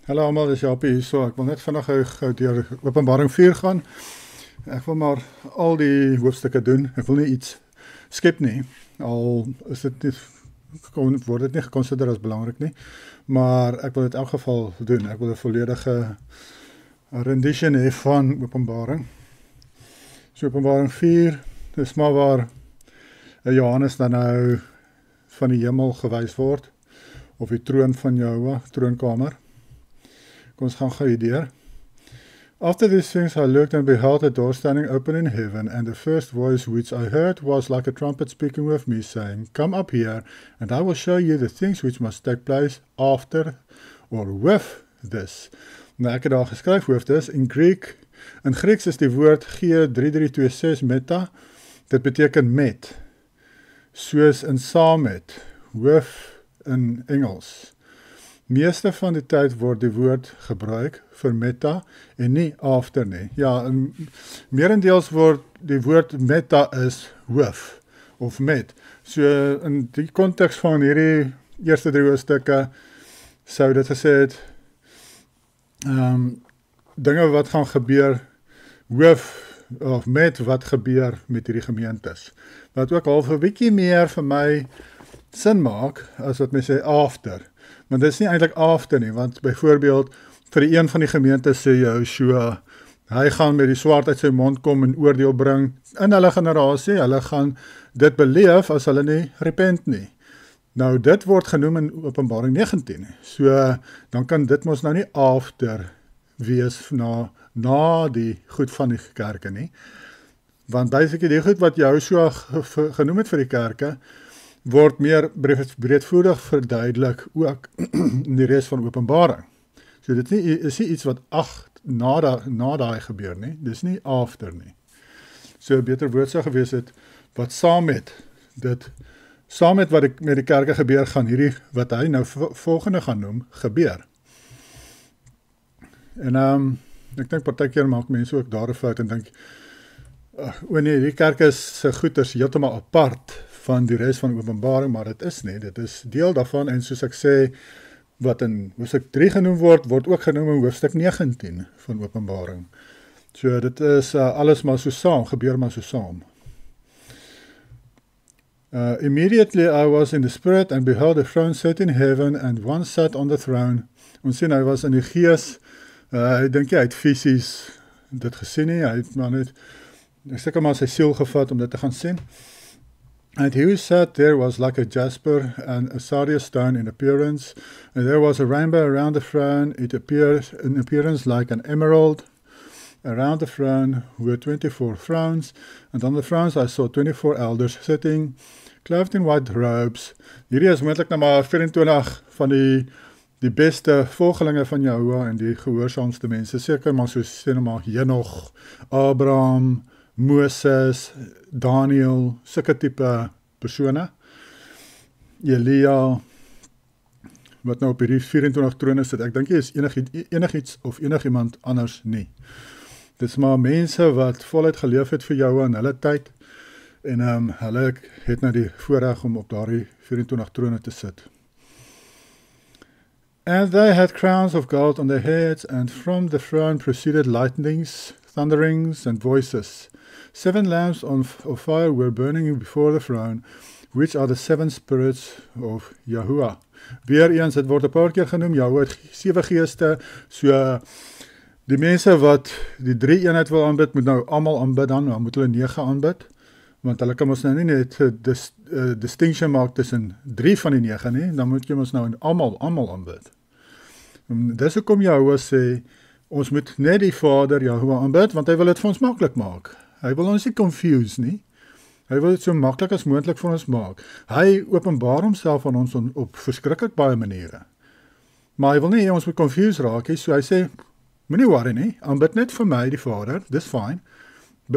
Hallo almal, dis Japie hier so. Ek wil net vinnig gou deur Openbaring 4 gaan. Ek wil maar al die hoofstukke doen. Ek wil nie iets skep nie. Al is dit nie word dit nie gekonsidereer as belangrik nie, maar ek wil dit in elk geval doen. Ek wil 'n volledige rendition hê van Openbaring. So Openbaring 4, dis maar waar Johannes dan nou van die hemel gewys word op die troon van Jehovah, troonkamer. Kom ons gaan gou hierdeur. After these things I looked and beheld a door standing open in heaven, and the first voice which I heard was like a trumpet speaking with me, saying, Come up here, and I will show you the things which must take place after or with this. Nou ek het daar geskryf with this in Greek. In Grieks is die woord G3326 meta. Dit beteken met. Soos in saam met, with in Engels. Meeste van die tyd word die woord gebruik vir meta en nie after nie. Ja, meerendeels word die woord meta is with of met. So in die konteks van hierdie eerste 3 hoofstukke sou dit gesê het dinge wat gaan gebeur with of met wat gebeur met hierdie gemeentes. Wat ook al 'n bietjie meer vir my sin maak as wat mense sê after. Maar dit is nie eintlik after nie, want byvoorbeeld vir die een van die gemeentes sê Joshua, hy gaan met die swaard uit sy mond kom en oordeel bring in hulle generasie, hulle gaan dit beleef as hulle nie repent nie. Nou dit word genoem in Openbaring 19, so dan kan dit mos nou nie after wees na die goed van die kerke nie, want basically die goed wat Joshua genoem het vir die kerke, word meer breedvoerig verduidelik ook in die res van Openbaring. So dit is nie iets wat na daai gebeur nie, dis nie after nie. So 'n beter woord sou gewees het, wat saam met wat met die kerke gebeur, gaan hierdie, wat hy nou volgende gaan noem, gebeur. En ek dink partykeer maak mense ook daar 'n fout en dink, o nee, die kerke se goeders heeltemal apart van die res van Openbaring, maar dit is nie, dit is deel daarvan, en soos ek sê, wat in hoofstuk 3 genoem word ook genoem in hoofstuk 19 van Openbaring. So dit is alles maar so saam, gebeur maar so saam. Immediately I was in the spirit and beheld a throne set in heaven and one sat on the throne. Ons sien, hy was in die gees, ek dink hy het fisies dit gesien nie, hy het maar net, ek seker maar sy siel gevat om dit te gaan sien. And he who sat there was like a jasper and a sardius stone in appearance, and there was a rainbow around the throne. It appeared in appearance like an emerald. Around the throne were 24 thrones, and on the thrones I saw 24 elders sitting, clothed in white robes. Hierdie is moontlik nou maar 24 van die beste volgelinge van Jehovah en die gehoorsaamste mense, seker maar soos sê nou maar Henog, Abraham, Moses, Daniel, sulke tipe persone, Elia, wat nou op hierdie 24 trone sit, ek dink jy is enigiets of enigiemand anders nie. Dit is maar mense wat voluit geleef het vir jou in hulle tyd, en hulle het nou die voorreg om op daardie 24 trone te sit. And they had crowns of gold on their heads, and from the throne proceeded lightnings, thunderings, and voices. 7 lamps of fire were burning before the throne, which are the 7 spirits of Yahuwah. Weereens, het word 'n paar keer genoem, Yahuwah het 7 geeste, so die mense wat die 3 eenheid wil aanbid, moet nou almal aanbid dan moet hulle 9 aanbid, want hulle kan ons nou nie net distinction maak tussen 3 van die 9 nie, dan moet jy ons nou almal aanbid. Dis hoekom Yahuwah sê, ons moet net die Vader Yahuwah aanbid, want hy wil dit vir ons maklik maak. Hy wil ons nie confuse nie. Hy wil dit so maklik as moontlik vir ons maak. Hy openbaar homself aan ons op verskriklik baie maniere. Maar hy wil nie ons moet confuse raak nie, so hy sê, moenie worry nie, aanbid net vir my die Vader, dis fine.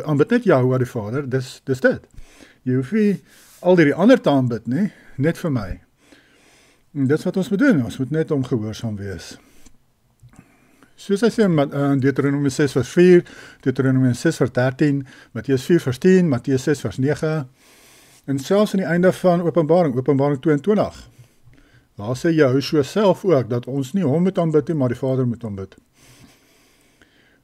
Aanbid net Yahuwah die Vader, dis dit. Jy hoef nie al die ander te aanbid nie, net vir my. En dis wat ons moet doen, ons moet net gehoorsaam wees. Soos hy sê in Deuteronomium 6 vers 4, Deuteronomium 6 vers 13, Matteus 4 vers 10, Matteus 6 vers 9, en selfs aan die einde van Openbaring 22, Daar sê Jehoshua self ook, dat ons nie hom moet aanbid nie, maar die Vader moet aanbid.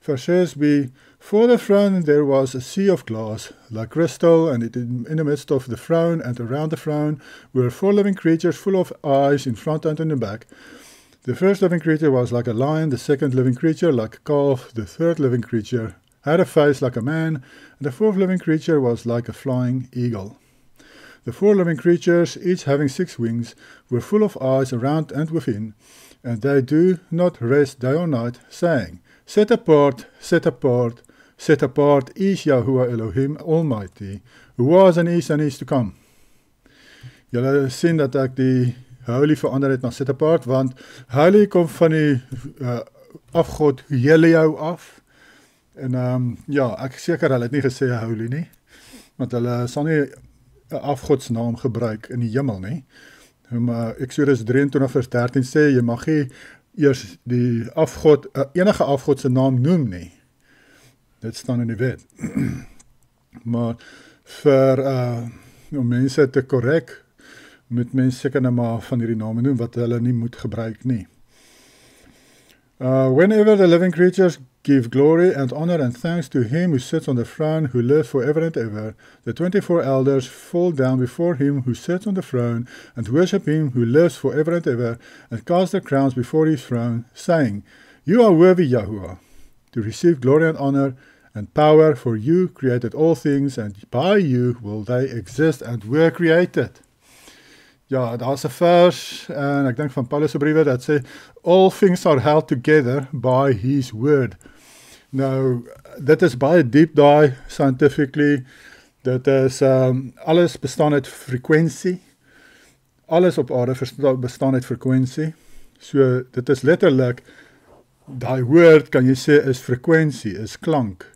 Verse 6, before the throne there was a sea of glass, like crystal, and in the midst of the throne and around the throne were 4 living creatures full of eyes in front and in the back. The first living creature was like a lion, the second living creature like a calf, the third living creature had a face like a man, and the fourth living creature was like a flying eagle. The 4 living creatures, each having 6 wings, were full of eyes around and within, and they do not rest day or night, saying, Set apart, set apart, set apart is Yahuwah Elohim Almighty, who was and is to come. Julle sien dat ek die holy verander het na set apart, want holy kom van die afgod Heliou af. En ja, ek seker hulle het nie gesê holy nie, want hulle sal nie 'n afgodsnaam gebruik in die hemel nie. Exodus 23 vers 13 sê, jy mag nie eers die afgod, enige afgod se naam noem nie. Dit staan in die wet. Maar vir om mense te korrek, moet mense seker nou maar van hierdie name noem wat hulle nie moet gebruik nie. Whenever the living creatures give glory and honor and thanks to him who sits on the throne, who lives forever and ever, the 24 elders fall down before him who sits on the throne and worship him who lives forever and ever, and cast their crowns before his throne, saying, You are worthy, Yahuwah, to receive glory and honor and power, for you created all things, and by you will they exist and were created. Ja, daar's 'n vers, en ek dink van Paulus se briewe, dat sê, all things are held together by his word. Nou, dit is baie diep daai, scientifically, dit is, alles bestaan uit frekwensie, alles op aarde bestaan uit frekwensie, so dit is letterlik, daai woord kan jy sê is frekwensie, is klank,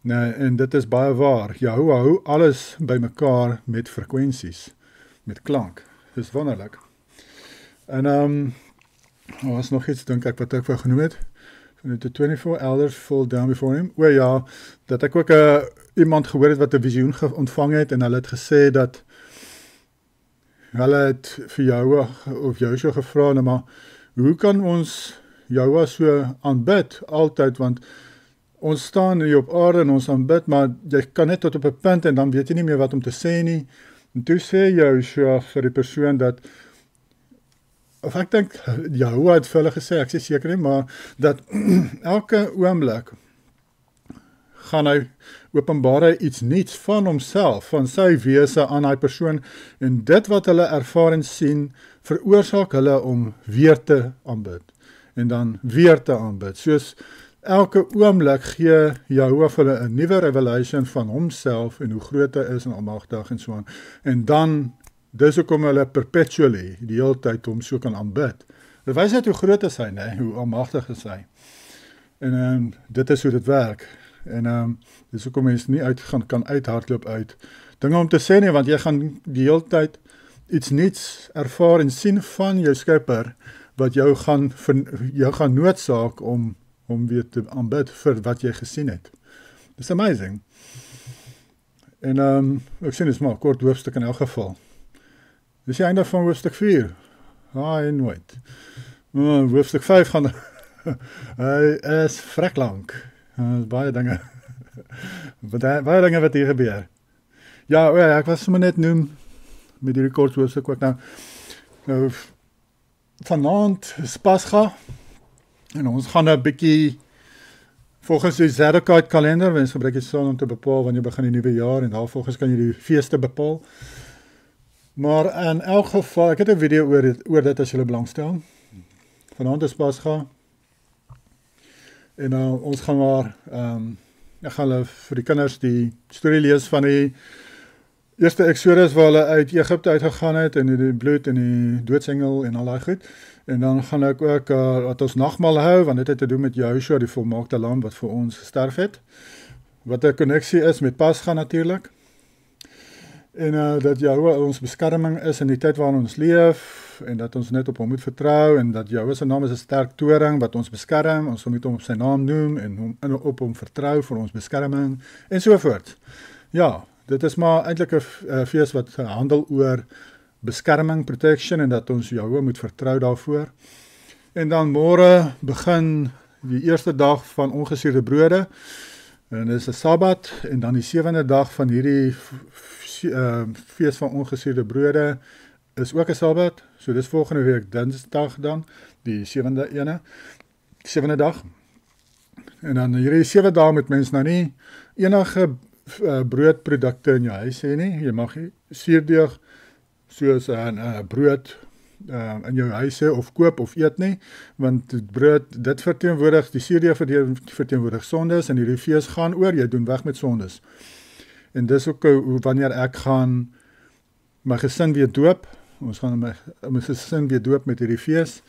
nou, en dit is baie waar, Yahuwah hou alles by mekaar met frekwensies, met klank. Dis wonderlik. En was nog iets, dink ek, wat ek wou genoem het. The 24 elders fall down before him. O ja, dat ek ook iemand gehoor het wat 'n visioen ontvang het, en hulle het gesê dat hulle het vir Joshua gevra, nou maar, hoe kan ons Yahuwah so aanbid altyd, want ons staan hier op aarde en ons aanbid, maar jy kan net tot op 'n punt en dan weet jy nie meer wat om te sê nie. En toe sê Joshua vir die persoon dat, of ek dink, Yahuwah het vir hulle gesê, ek sê seker nie, maar dat elke oomblik gaan hy openbaar iets niets van homself, van sy wese aan hy persoon, en dit wat hulle ervaar en sien, veroorsaak hulle om weer te aanbid, en dan weer te aanbid, soos elke oomblik gee Yahuwah vir hulle 'n nuwe revelation van homself en hoe groot hy is en almagtig en so aan. En dan, dis hoekom hulle perpetually die hele tyd hom so kan aanbid. Dit wys net hoe groot is hy, nee, hoe almagtig is hy. En dit is hoe dit werk. En dis hoekom mens nie kan uithardloop uit dinge om te sê nie, want jy gaan die hele tyd iets niets ervaar en sien van jou skepper, wat jou gaan noodsaak om weer te aanbid vir wat jy gesien het. It's amazing. En ek sien, is maar 'n kort hoofstuk in elk geval. Dis die einde van hoofstuk 4. Nooit. Hoofstuk 5 gaan, hy is vrek lank. Baie dinge. Baie dinge wat hier gebeur. Ja, ek was sommer net noem, met die kort hoofstuk ook nou vanaand is Pascha, en ons gaan 'n bietjie volgens die Zedekite kalender, mens gebruik die son om te bepaal wanneer begin die nuwe jaar, en daarvolgens kan jy die feeste bepaal. Maar in elk geval, ek het 'n video oor dit as julle belangstel. Vanaand is Pascha. En ons gaan maar, ek gaan hulle vir die kinders die storie lees van die eerste Exodus waar hulle uit Egipte uitgegaan het, en die bloed en die doodsengel en al daai goed. En dan gaan ek ook wat ons nagmaal hou, want dit het te doen met Joshua, die volmaakte lam wat vir ons gesterf het. Wat 'n koneksie is met Pascha natuurlik. En dat Yahuwah ons beskerming is in die tyd waarin ons leef, en dat ons net op hom moet vertrou, en dat Yahuwah se naam is 'n sterk toring wat ons beskerm, ons moet hom op sy naam noem, en op hom vertrou vir ons beskerming, en so voort. Ja, dit is maar eintlik 'n fees wat handel oor beskerming, protection, en dat ons Jahwe moet vertrou daarvoor. En dan môre begin die eerste dag van ongesuurde brode, en dit is 'n Sabbat, en dan die 7de dag van hierdie fees van ongesuurde brode is ook 'n Sabbat, so dis volgende week Dinsdag dan, die 7de dag. En dan hierdie 7 dae moet mens nou nie enige broodprodukte in jou huis hê nie. Jy mag nie suurdeeg soos 'n brood in jou huis hê of koop of eet nie, want brood, dit verteenwoordig, die suurdeeg verteenwoordig sondes, en hierdie fees gaan oor, jy doen weg met sondes. En dis ook wanneer ek gaan my gesin weer doop, ons gaan my gesin weer doop met hierdie fees,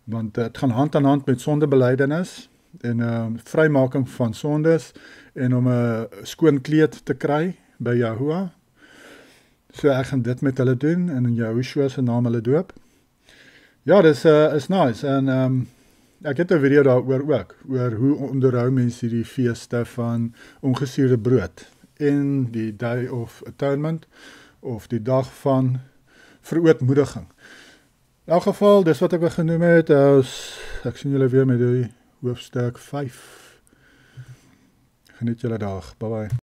want dit gaan hand aan hand met sondebelydenis, en vrymaking van sondes, en om 'n skoon kleed te kry by Yahuwah. So ek gaan dit met hulle doen, en in Yahushua se naam hulle doop. Ja, dis is nice, en ek het 'n video daaroor ook, oor hoe onderhou mense hierdie feeste van ongesuurde brood, en die Day of Atonement, of die dag van verootmoediging. In elk geval, dis wat ek genoem het, ek sien julle weer met die hoofstuk 5. Geniet julle dag, bye bye.